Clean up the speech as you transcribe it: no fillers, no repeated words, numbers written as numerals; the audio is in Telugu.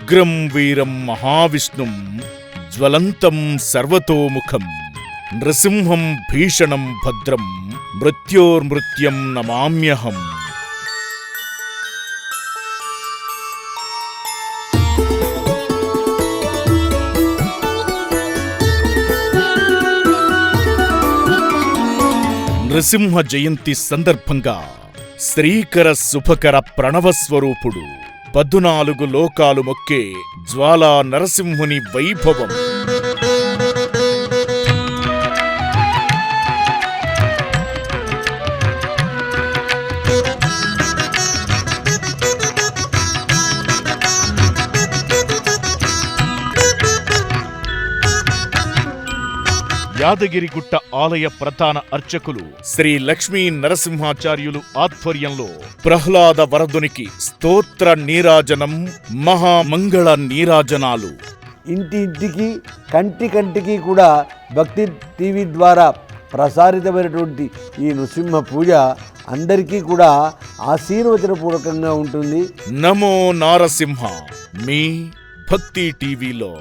ఉగ్రం వీరం మహావిష్ణుం జ్వలంతం సర్వతోముఖం నృసింహం భీషణం భద్రం మృత్యోర్మృత్యం నమామ్యహం. నృసింహ జయంతి సందర్భంగా శ్రీకర శుభకర ప్రణవస్వరూపుడు 14 లోకాలు మొక్కే జ్వాలా నరసింహుని వైభవం. యాదగిరిగుట్ట ఆలయ ప్రధాన అర్చకులు శ్రీ లక్ష్మీ నరసింహాచార్యులు ఆధ్వర్యంలో ప్రహ్లాద వరదునికి స్తోత్ర నీరాజనం, మహామంగళ నీరాజనాలు. ఇంటింటికి కంటికి కూడా భక్తి టీవీ ద్వారా ప్రసారితమైనటువంటి ఈ నృసింహ పూజ అందరికీ కూడా ఆశీర్వచనపూర్వకంగా ఉంటుంది. నమో నారసింహ, మీ భక్తి టీవీలో.